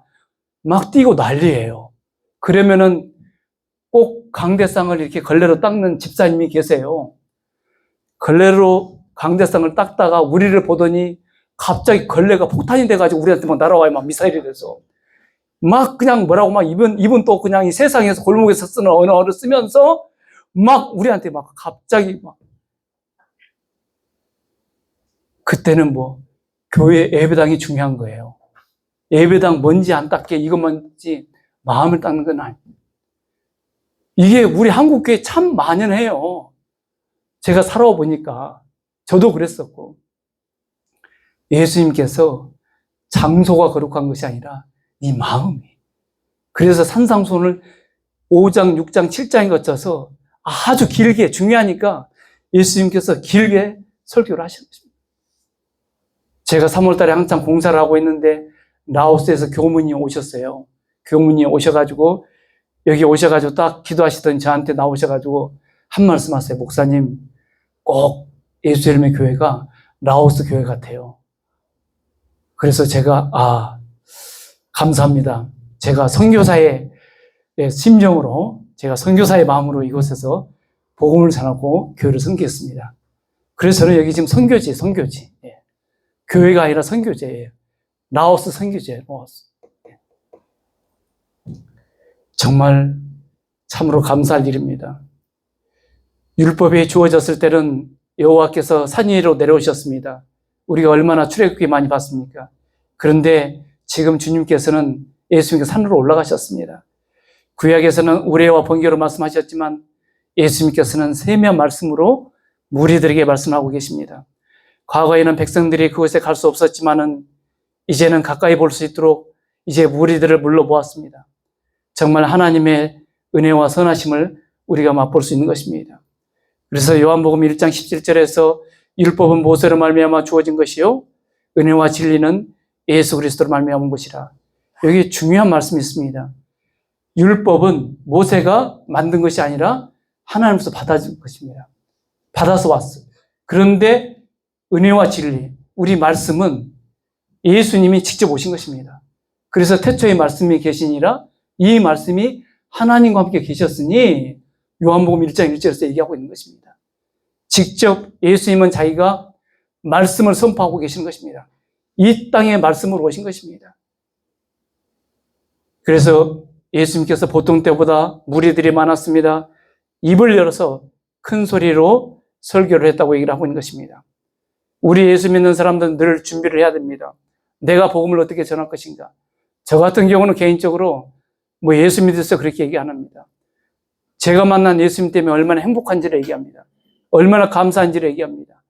Speaker 1: 막 뛰고 난리예요. 그러면은 꼭 강대상을 이렇게 걸레로 닦는 집사님이 계세요. 걸레로 강대상을 닦다가 우리를 보더니 갑자기 걸레가 폭탄이 돼가지고 우리한테 막 날아와요. 막 미사일이 돼서. 막 그냥 뭐라고 막 이분 또 그냥 이 세상에서 골목에서 쓰는 언어를 쓰면서 막 우리한테 막 갑자기 막. 그때는 뭐 교회 예배당이 중요한 거예요. 예배당 먼지 안 닦게 이것만지 마음을 닦는 건 아니에요. 이게 우리 한국교회 참 만연해요. 제가 살아와 보니까 저도 그랬었고 예수님께서 장소가 거룩한 것이 아니라 이 마음이. 그래서 산상수훈을 5장, 6장, 7장에 거쳐서 아주 길게 중요하니까 예수님께서 길게 설교를 하시는 것입니다. 제가 3월 달에 한창 봉사를 하고 있는데 라오스에서 교문이 오셨어요. 교문이 오셔가지고 여기 오셔가지고 딱 기도하시던 저한테 나오셔가지고 한 말씀 하세요. 목사님, 꼭 예수 이름의 교회가 라오스 교회 같아요. 그래서 제가 감사합니다. 제가 선교사의 심정으로, 제가 선교사의 마음으로 이곳에서 복음을 전하고 교회를 섬기겠습니다. 그래서 저는 여기 지금 선교지. 예. 교회가 아니라 선교제예요. 라오스 선교제. 정말 참으로 감사할 일입니다. 율법이 주어졌을 때는 여호와께서 산 위로 내려오셨습니다. 우리가 얼마나 출애굽기 많이 봤습니까? 그런데 지금 주님께서는 예수님께서 산으로 올라가셨습니다. 구약에서는 우레와 번개로 말씀하셨지만 예수님께서는 세미한 말씀으로 무리들에게 말씀하고 계십니다. 과거에는 백성들이 그곳에 갈 수 없었지만은 이제는 가까이 볼 수 있도록 이제 무리들을 불러보았습니다. 정말 하나님의 은혜와 선하심을 우리가 맛볼 수 있는 것입니다. 그래서 요한복음 1장 17절에서 율법은 모세로 말미암아 주어진 것이요 은혜와 진리는 예수 그리스도로 말미암아 온 것이라. 여기 중요한 말씀이 있습니다. 율법은 모세가 만든 것이 아니라 하나님께서 받아준 것입니다. 받아서 왔어요. 그런데 은혜와 진리, 우리 말씀은 예수님이 직접 오신 것입니다. 그래서 태초에 말씀이 계시니라 이 말씀이 하나님과 함께 계셨으니 요한복음 1장 1절에서 얘기하고 있는 것입니다. 직접 예수님은 자기가 말씀을 선포하고 계시는 것입니다. 이 땅에 말씀으로 오신 것입니다. 그래서 예수님께서 보통 때보다 무리들이 많았습니다. 입을 열어서 큰 소리로 설교를 했다고 얘기를 하고 있는 것입니다. 우리 예수 믿는 사람들은 늘 준비를 해야 됩니다. 내가 복음을 어떻게 전할 것인가. 저 같은 경우는 개인적으로 예수 믿어서 그렇게 얘기 안 합니다. 제가 만난 예수님 때문에 얼마나 행복한지를 얘기합니다. 얼마나 감사한지를 얘기합니다.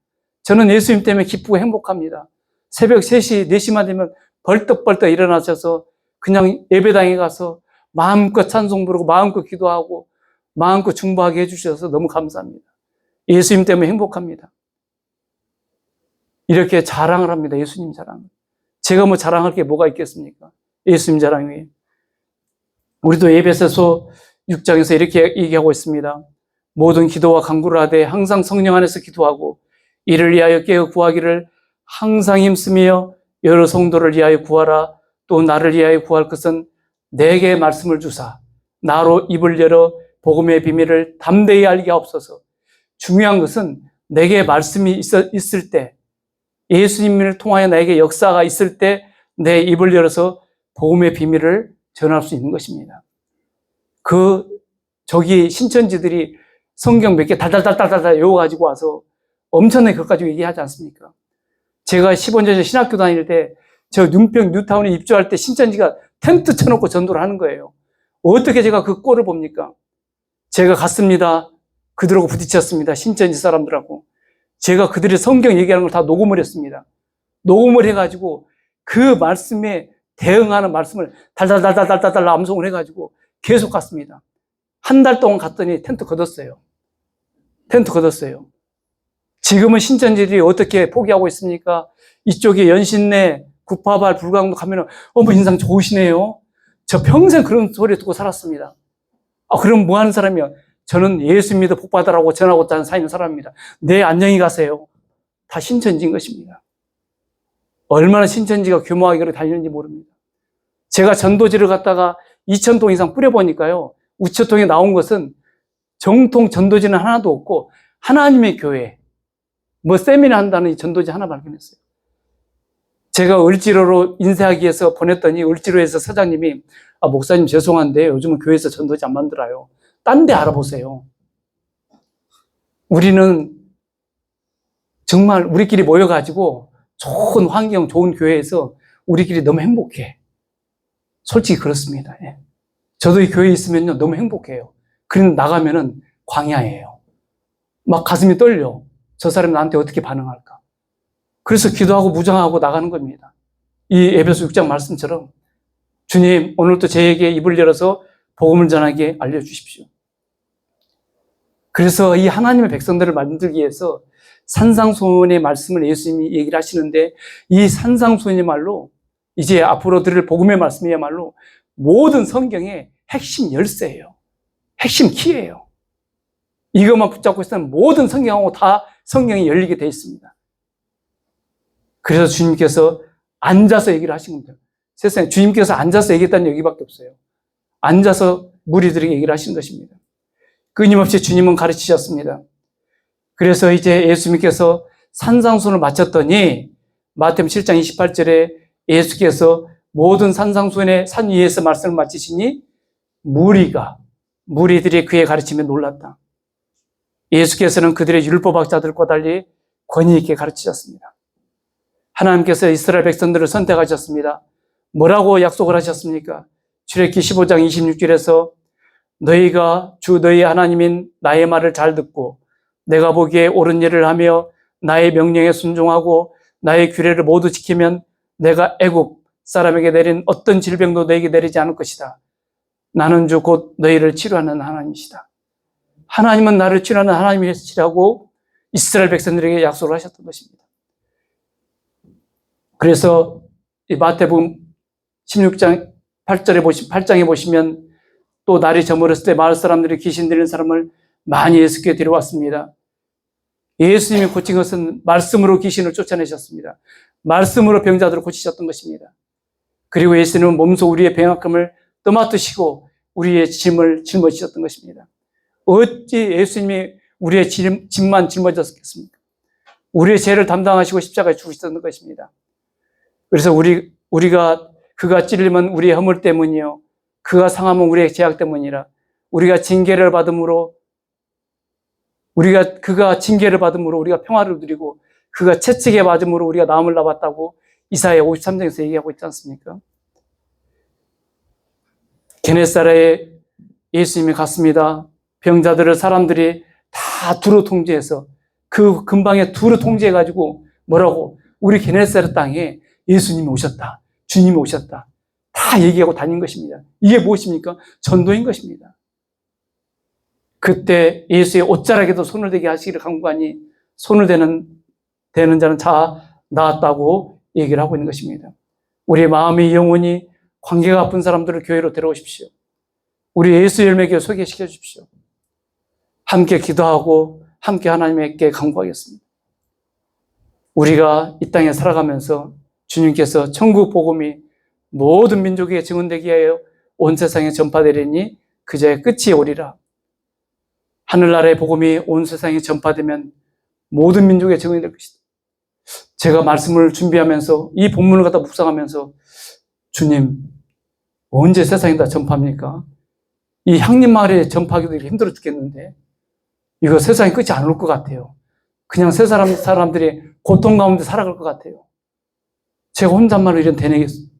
Speaker 1: 저는 예수님 때문에 기쁘고 행복합니다. 새벽 3시, 4시만 되면 벌떡벌떡 일어나셔서 그냥 예배당에 가서 마음껏 찬송 부르고 마음껏 기도하고 마음껏 중보하게 해주셔서 너무 감사합니다. 예수님 때문에 행복합니다. 이렇게 자랑을 합니다. 예수님 자랑. 제가 자랑할 게 뭐가 있겠습니까? 예수님 자랑이. 우리도 에베소서 6장에서 이렇게 얘기하고 있습니다. 모든 기도와 간구를 하되 항상 성령 안에서 기도하고 이를 위하여 깨어 구하기를 항상 힘쓰며 여러 성도를 위하여 구하라. 또 나를 위하여 구할 것은 내게 말씀을 주사 나로 입을 열어 복음의 비밀을 담대히 알게 하옵소서. 중요한 것은 내게 말씀이 있을 때, 예수님을 통하여 나에게 역사가 있을 때 내 입을 열어서 복음의 비밀을 전할 수 있는 것입니다. 저기 신천지들이 성경 몇 개 달달달달달 외워가지고 와서 엄청나게 그것 가지고 얘기하지 않습니까? 제가 15년 전에 신학교 다닐 때 저 눈평 뉴타운에 입주할 때 신천지가 텐트 쳐놓고 전도를 하는 거예요. 어떻게 제가 그 꼴을 봅니까? 제가 갔습니다. 그들하고 부딪혔습니다. 신천지 사람들하고. 제가 그들이 성경 얘기하는 걸 다 녹음을 했습니다. 녹음을 해가지고 그 말씀에 대응하는 말씀을 달달달달달달 암송을 해가지고 계속 갔습니다. 한 달 동안 갔더니 텐트 걷었어요. 지금은 신천지들이 어떻게 포기하고 있습니까? 이쪽에 연신내, 구파발, 불광도 가면은 인상 좋으시네요. 저 평생 그런 소리 듣고 살았습니다. 그럼 뭐 하는 사람이야? 저는 예수 믿어 복 받으라고 전하고자 하는 사는 사람입니다. 네, 안녕히 가세요. 다 신천지인 것입니다. 얼마나 신천지가 규모하게 그렇게 다니는지 모릅니다. 제가 전도지를 갔다가 2,000통 이상 뿌려보니까요. 우체통에 나온 것은 정통 전도지는 하나도 없고 하나님의 교회, 세미나 한다는 이 전도지 하나 발견했어요. 제가 을지로로 인쇄하기 위해서 보냈더니 을지로에서 사장님이 목사님 죄송한데 요즘은 교회에서 전도지 안 만들어요. 딴 데 알아보세요. 우리는 정말 우리끼리 모여가지고 좋은 환경, 좋은 교회에서 우리끼리 너무 행복해. 솔직히 그렇습니다. 예. 저도 이 교회에 있으면요 너무 행복해요. 그런데 나가면은 광야예요. 막 가슴이 떨려. 저 사람이 나한테 어떻게 반응할까? 그래서 기도하고 무장하고 나가는 겁니다. 이 에베소 6장 말씀처럼 주님, 오늘도 저에게 입을 열어서 복음을 전하게 알려주십시오. 그래서 이 하나님의 백성들을 만들기 위해서 산상수훈의 말씀을 예수님이 얘기를 하시는데, 이 산상수훈의 말로 이제 앞으로 들을 복음의 말씀이야말로 모든 성경의 핵심 열쇠예요. 핵심 키예요. 이것만 붙잡고 있으면 모든 성경하고 다 성경이 열리게 되어 있습니다. 그래서 주님께서 앉아서 얘기를 하신 겁니다. 세상에 주님께서 앉아서 얘기했다는 얘기밖에 없어요. 앉아서 무리들에게 얘기를 하신 것입니다. 끊임없이 주님은 가르치셨습니다. 그래서 이제 예수님께서 산상수훈을 마쳤더니 마태복음 7장 28절에 예수께서 모든 산상수훈의 산 위에서 말씀을 마치시니 무리들이 그의 가르침에 놀랐다. 예수께서는 그들의 율법학자들과 달리 권위 있게 가르치셨습니다. 하나님께서 이스라엘 백성들을 선택하셨습니다. 뭐라고 약속을 하셨습니까? 출애굽기 15장 26절에서 너희가 주 너희 하나님인 나의 말을 잘 듣고 내가 보기에 옳은 일을 하며 나의 명령에 순종하고 나의 규례를 모두 지키면 내가 애굽 사람에게 내린 어떤 질병도 너에게 내리지 않을 것이다. 나는 주 곧 너희를 치료하는 하나님이시다. 하나님은 나를 치료하는 하나님이시라고 이스라엘 백성들에게 약속을 하셨던 것입니다. 그래서 이 마태복음 16장 8장에 보시면 또 날이 저물었을 때 마을 사람들이 귀신 들린 사람을 많이 예수께 데려왔습니다. 예수님이 고친 것은 말씀으로 귀신을 쫓아내셨습니다. 말씀으로 병자들을 고치셨던 것입니다. 그리고 예수님은 몸소 우리의 병약함을 떠맡으시고 우리의 짐을 짊어지셨던 것입니다. 어찌 예수님이 우리의 짐만 짊어졌겠습니까? 우리의 죄를 담당하시고 십자가에 죽으셨던 것입니다. 그래서 우리가 그가 찔리면 우리의 허물 때문이요 그가 상하면 우리의 죄악 때문이라. 그가 징계를 받음으로 우리가 평화를 누리고 그가 채찍에 맞음으로 우리가 나음을 나봤다고 이사야 53장에서 얘기하고 있지 않습니까? 게네사렛에 예수님이 갔습니다. 병자들을 사람들이 다 두루 통제해서 그 근방에 두루 통제해가지고 뭐라고? 우리 게네사렛 땅에 예수님이 오셨다. 주님이 오셨다. 다 얘기하고 다닌 것입니다. 이게 무엇입니까? 전도인 것입니다. 그때 예수의 옷자락에도 손을 대게 하시기를 간구하니 손을 대는 자는 다 나았다고 얘기를 하고 있는 것입니다. 우리의 마음의 영혼이 관계가 아픈 사람들을 교회로 데려오십시오. 우리 예수 열매교회 소개시켜 주십시오. 함께 기도하고 함께 하나님께 간구하겠습니다. 우리가 이 땅에 살아가면서 주님께서 천국 복음이 모든 민족에게 증언되게 하여 온 세상에 전파되리니 그제야 끝이 오리라. 하늘나라의 복음이 온 세상에 전파되면 모든 민족에 증언이 될 것이다. 제가 말씀을 준비하면서 이 본문을 갖다 묵상하면서 주님 언제 세상에다 전파합니까? 이 향림마을에 전파하기도 힘들어 죽겠는데 이거 세상에 끝이 안 올 것 같아요. 그냥 세 사람들이 고통 가운데 살아갈 것 같아요. 제가 혼잣말로 이런 되뇌겠습니다.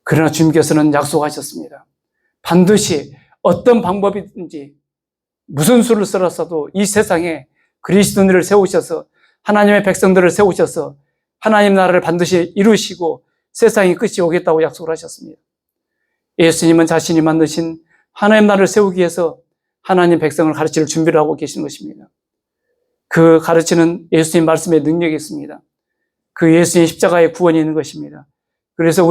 Speaker 1: 그러나 주님께서는 약속하셨습니다. 반드시 어떤 방법이든지 무슨 수를 써서도 이 세상에 그리스도인을 세우셔서 하나님의 백성들을 세우셔서 하나님 나라를 반드시 이루시고 세상이 끝이 오겠다고 약속을 하셨습니다. 예수님은 자신이 만드신 하나님 나라를 세우기 위해서 하나님 백성을 가르칠 준비를 하고 계신 것입니다. 그 가르치는 예수님 말씀의 능력이 있습니다. 그 예수님 십자가의 구원이 있는 것입니다. 그래서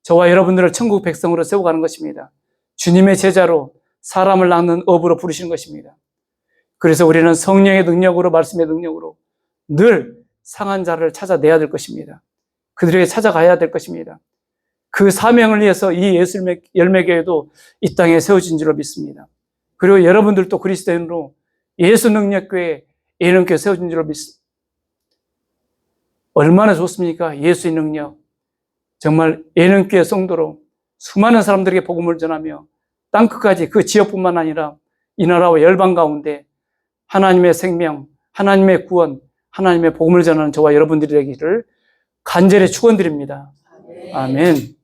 Speaker 1: 저와 여러분들을 천국 백성으로 세워가는 것입니다. 주님의 제자로 사람을 낳는 업으로 부르시는 것입니다. 그래서 우리는 성령의 능력으로 말씀의 능력으로 늘 상한 자를 찾아내야 될 것입니다. 그들에게 찾아가야 될 것입니다. 그 사명을 위해서 이 예수 열매교회도 이 땅에 세워진 줄로 믿습니다. 그리고 여러분들도 그리스도인으로 예수 능력교회 예능교회 세워진 줄로 믿습니다. 얼마나 좋습니까? 예수의 능력. 정말 예능교회 성도로 수많은 사람들에게 복음을 전하며 땅끝까지 그 지역뿐만 아니라 이 나라와 열방 가운데 하나님의 생명, 하나님의 구원, 하나님의 복음을 전하는 저와 여러분들이 되기를 간절히 축원드립니다. 아멘.